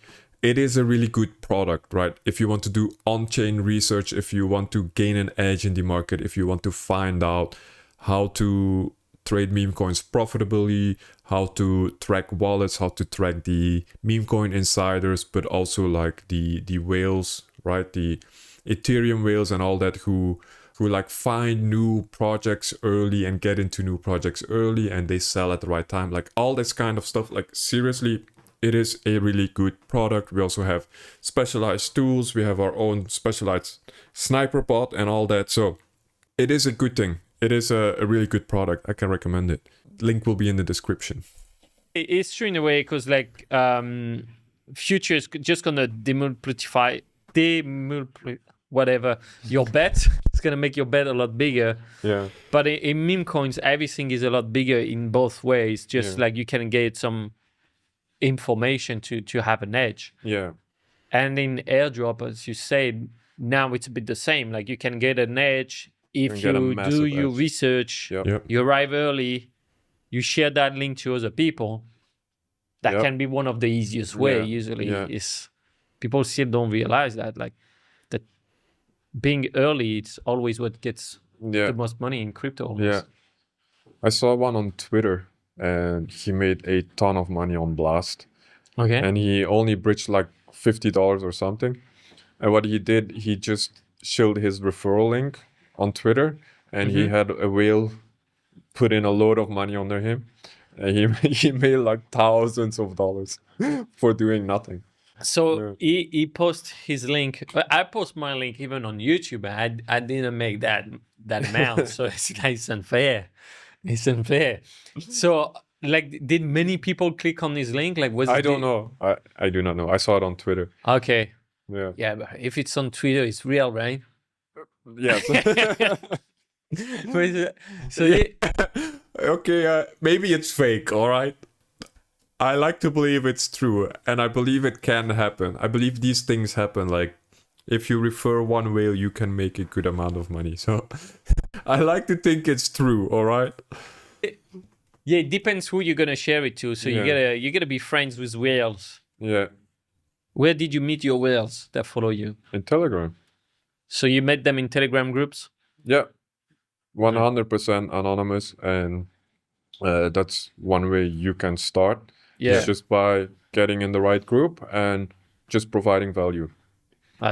good product, right? If you want to do on-chain research, if you want to gain an edge in the market, if you want to find out how to trade meme coins profitably, how to track wallets, how to track the meme coin insiders, but also like the whales, right? The Ethereum whales and all that, who like find new projects early and get into new projects early, and they sell at the right time, like all this kind of stuff. Like, seriously, it is a really good product. We also have specialized tools. We have our own specialized sniper bot and all that. So it is a good thing. It is a really good product. I can recommend it. Link will be in the description. it's true in a way, because like future is just gonna demultiply whatever your bet. It's gonna make your bet a lot bigger. Yeah. But in meme coins, everything is a lot bigger in both ways. Just like you can get some information to have an edge. Yeah. And in airdrop, as you said, now it's a bit the same. Like, you can get an edge if get a you do massive your edge. research. Yep. You arrive early, you share that link to other people. That Yep. can be one of the easiest way. Yeah. Usually, Yeah. is people still don't realize that. Like, that being early, it's always what gets Yeah. the most money in crypto. Almost. Yeah. I saw one on Twitter, and he made a ton of money on Blast. Okay. And he only bridged like $50 or something. And what he did, he just showed his referral link on Twitter, and he had a whale put in a load of money under him, and he made like thousands of dollars for doing nothing. So he posts his link. I post my link even on YouTube. I didn't make that amount, so it's unfair. It's unfair. So, like, did many people click on his link? Like, was I it don't know. I do not know. I saw it on Twitter. Okay. Yeah. Yeah, but if it's on Twitter, it's real, right? Yes. So yeah. Okay, maybe it's fake, all right? I like to believe it's true, and I believe it can happen. I believe these things happen. Like, if you refer one whale, you can make a good amount of money. So I like to think it's true, all right? Yeah, it depends who you're gonna share it to. So you gotta be friends with whales. Yeah. Where did you meet your whales that follow you? In Telegram. So you met them in Telegram groups? Yeah. 100% anonymous, and that's one way you can start. Yeah. It's just by getting in the right group and just providing value.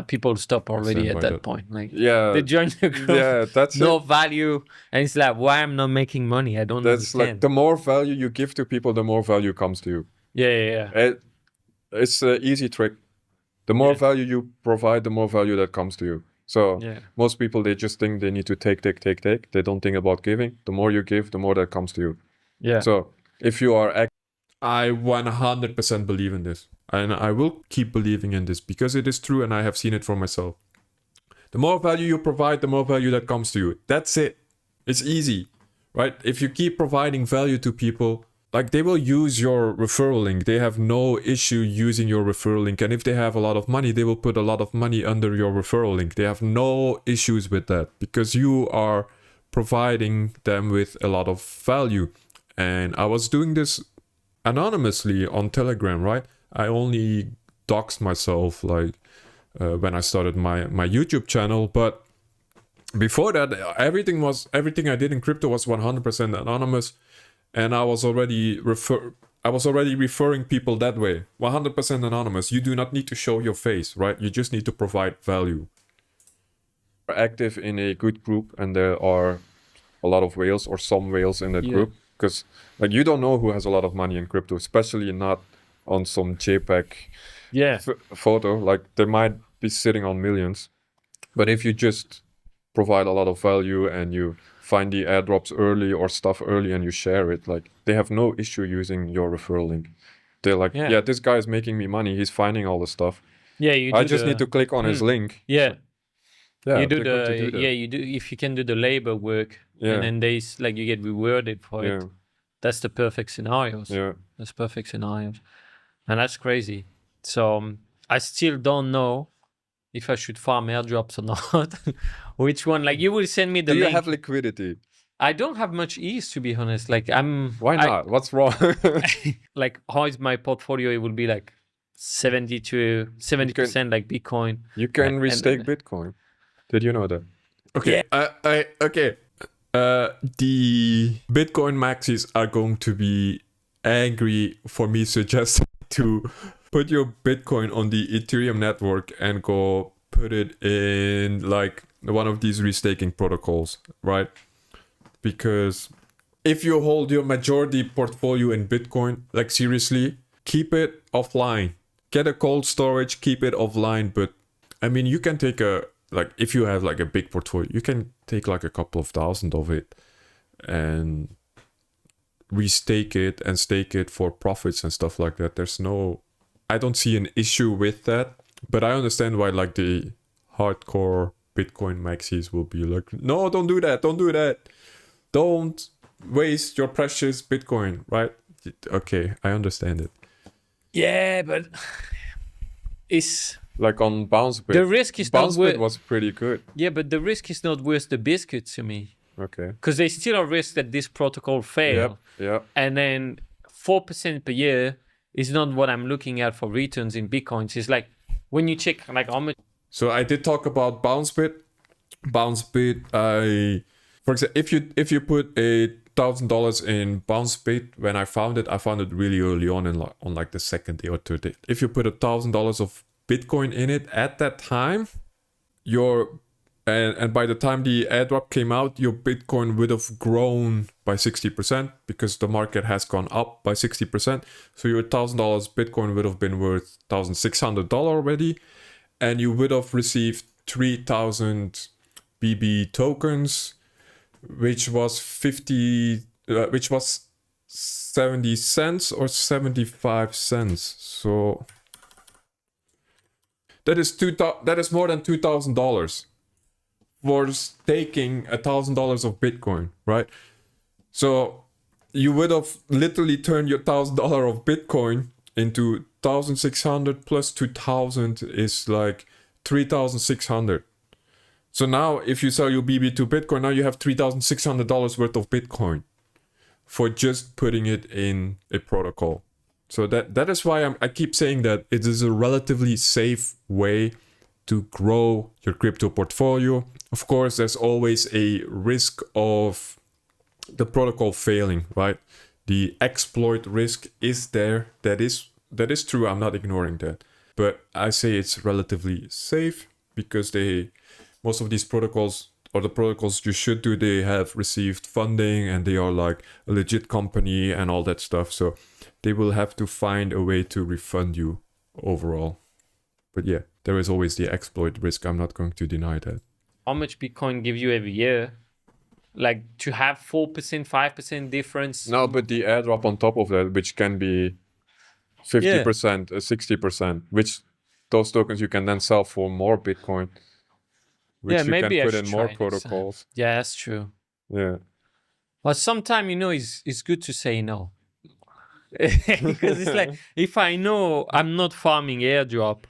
People stop already Stand at by that that. point. Like, Yeah. they join the group. Yeah, that's No it. value, and it's like, why I'm not making money? I don't That's understand. like, the more value you give to people, the more value comes to you. Yeah. It's an easy trick. The more value you provide, the more value that comes to you. So most people, they just think they need to take. They don't think about giving. The more you give, the more that comes to you. Yeah. So if you are I 100% believe in this. And I will keep believing in this because it is true, and I have seen it for myself. The more value you provide, the more value that comes to you. That's it. It's easy, right? If you keep providing value to people, like, they will use your referral link. They have no issue using your referral link. And if they have a lot of money, they will put a lot of money under your referral link. They have no issues with that because you are providing them with a lot of value. And I was doing this anonymously on Telegram, right? I only doxed myself like when I started my YouTube channel, but before that, everything I did in crypto was 100% anonymous, and I was already I was already referring people that way. 100% anonymous. You do not need to show your face, right? You just need to provide value. Active in a good group, and there are a lot of whales or some whales in that group, because like you don't know who has a lot of money in crypto, especially not on some JPEG photo. Like they might be sitting on millions, but if you just provide a lot of value and you find the airdrops early or stuff early and you share it, like they have no issue using your referral link. They're like, yeah, this guy is making me money, he's finding all the stuff, I just need to click on his link. You do you do, if you can do the labor work, and then there's like you get rewarded for it. That's the perfect scenarios. That's perfect scenarios, and that's crazy. So I still don't know if I should farm airdrops or not. Which one? Like you will send me the link. Do you have liquidity? I don't have much ease, to be honest. Like Why not? What's wrong? Like how is my portfolio? It will be like 70% like Bitcoin. You can restake Bitcoin. Did you know that? Okay. Okay. The Bitcoin maxis are going to be angry for me suggesting to put your Bitcoin on the Ethereum network and go put it in like one of these restaking protocols, right? Because if you hold your majority portfolio in Bitcoin, like seriously, keep it offline. Get a cold storage, keep it offline. But I mean, you can take like if you have like a big portfolio, you can take like a couple of thousand of it and restake it and stake it for profits and stuff like that. I don't see an issue with that, but I understand why like the hardcore Bitcoin maxis will be like, no, don't do that. Don't waste your precious Bitcoin, right? Okay, I understand it. Yeah, but it's like on BounceBit. The risk is not BounceBit was pretty good. Yeah, but the risk is not worth the biscuit to me. Okay. Because there's still a risk that this protocol fail. Yep. And then 4% per year is not what I'm looking at for returns in Bitcoins. It's like when you check like how much. So I did talk about BounceBit. For example, if you put $1,000 in BounceBit, when I found it really early on on like the second day or third day. If you put $1,000 of Bitcoin in it at that time, and by the time the airdrop came out, your Bitcoin would have grown by 60% because the market has gone up by 60%. So your $1,000 Bitcoin would have been worth $1,600 already, and you would have received 3,000 BB tokens, which was 70 cents or 75 cents. So that is more than $2,000 for staking $1,000 of Bitcoin, right? So you would have literally turned your $1,000 of Bitcoin into 1,600 plus 2,000 is like 3,600. So now if you sell your BB2 Bitcoin, now you have $3,600 worth of Bitcoin for just putting it in a protocol. So that is why I keep saying that it is a relatively safe way to grow your crypto portfolio. Of course, there's always a risk of the protocol failing, right? The exploit risk is there. That is true. I'm not ignoring that. But I say it's relatively safe because most of these protocols, or the protocols you should do, they have received funding and they are like a legit company and all that stuff. So they will have to find a way to refund you overall. But yeah, there is always the exploit risk. I'm not going to deny that. How much Bitcoin give you every year? Like to have 4%, 5% difference? No, but the airdrop on top of that, which can be 50%, 60%, which those tokens you can then sell for more Bitcoin. Which you maybe can put in more protocols. Yeah, that's true. Yeah. But sometimes, it's good to say no. Because it's like, if I know I'm not farming airdrop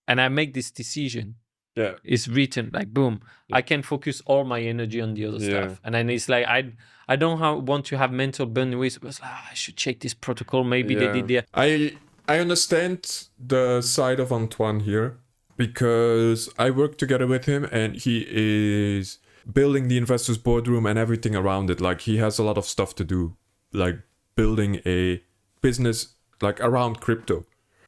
and I make this decision, it's written like, boom, I can focus all my energy on the other stuff. And then it's like, I don't want to have mental bandwidth. It's like, I should check this protocol. Maybe they did there. I understand the side of Antoine here, because I work together with him and he is building the investors boardroom and everything around it. Like he has a lot of stuff to do, like building a business like around crypto.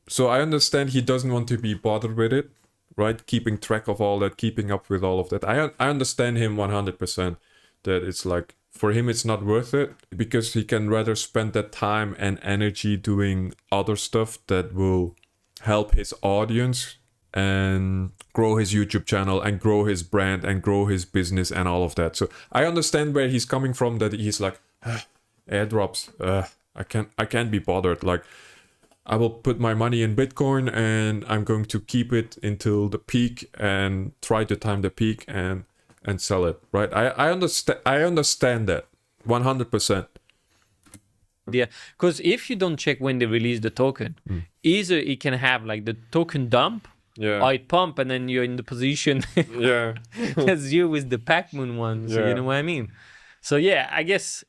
So I understand he doesn't want to be bothered with it, right? Keeping track of all that, keeping up with all of that. I understand him 100%, that it's like, for him it's not worth it, because he can rather spend that time and energy doing other stuff that will help his audience and grow his YouTube channel and grow his brand and grow his business and all of that. So I understand where he's coming from, that he's like, airdrops, I can't be bothered. Like, I will put my money in Bitcoin and I'm going to keep it until the peak and try to time the peak and sell it, right? I understand that 100%. Yeah, because if you don't check when they release the token, either it can have like the token dump, or it pump, and then you're in the position as you with the Pac-Man one. So you know what I mean? So yeah, I guess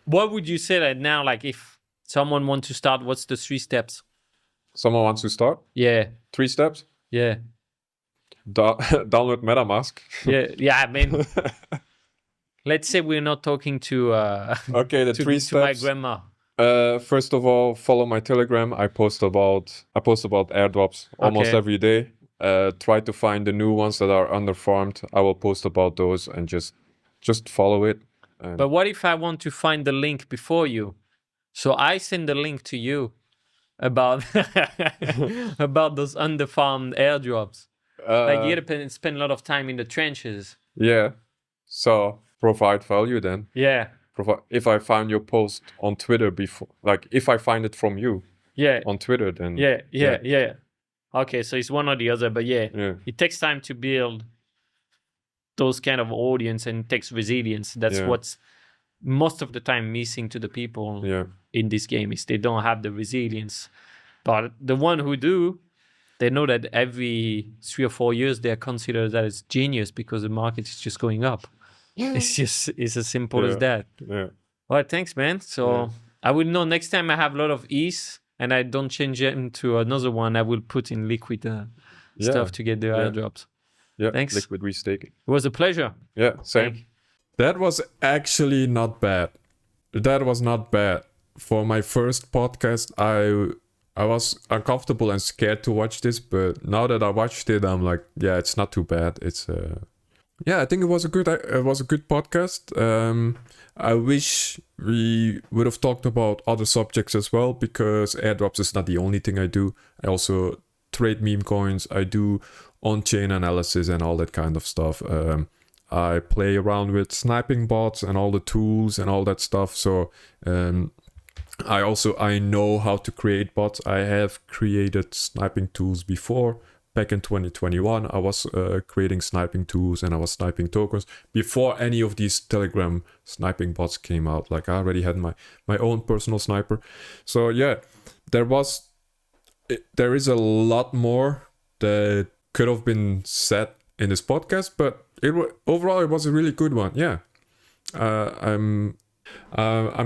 what would you say that now, like if someone wants to start, what's the 3 steps? Someone wants to start? Yeah. 3 steps? Yeah. Download MetaMask. Yeah, I mean, let's say we're not talking to okay, the 3 steps. To my grandma. First of all, follow my Telegram. I post about airdrops almost every day. Try to find the new ones that are underfarmed. I will post about those, and just follow it. But what if I want to find the link before you? So I send the link to you about about those underfarmed airdrops. Like you gotta spend a lot of time in the trenches. Yeah. So provide value then. Yeah. If I find your post on Twitter before, like if I find it from you. Yeah. On Twitter, then. Yeah. Okay, so it's one or the other, but it takes time to build those kind of audience, and it takes resilience. That's what's most of the time missing to the people in this game, is they don't have the resilience. But the one who do, they know that every 3 or 4 years they're considered as genius because the market is just going up. It's as simple as that. Yeah. All right, thanks, man. So I will know next time I have a lot of ETH and I don't change it into another one, I will put in liquid stuff to get the airdrops. Yeah, thanks. Liquid restaking. It was a pleasure. Yeah, same. That was actually not bad. That was not bad. For my first podcast, I was uncomfortable and scared to watch this, but now that I watched it, I'm like, yeah, it's not too bad. It's I think it was a good podcast. I wish we would have talked about other subjects as well, because airdrops is not the only thing I do. I also trade meme coins. I do on-chain analysis and all that kind of stuff. I play around with sniping bots and all the tools and all that stuff. So I know how to create bots. I have created sniping tools before. Back in 2021, I was creating sniping tools and I was sniping tokens before any of these Telegram sniping bots came out. Like, I already had my own personal sniper. So yeah, there is a lot more that could have been said in this podcast, but overall it was a really good one. Yeah, I'm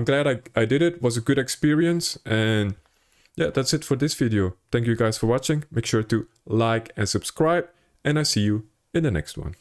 glad I did it. It was a good experience, and yeah, that's it for this video. Thank you guys for watching. Make sure to like and subscribe, and I see you in the next one.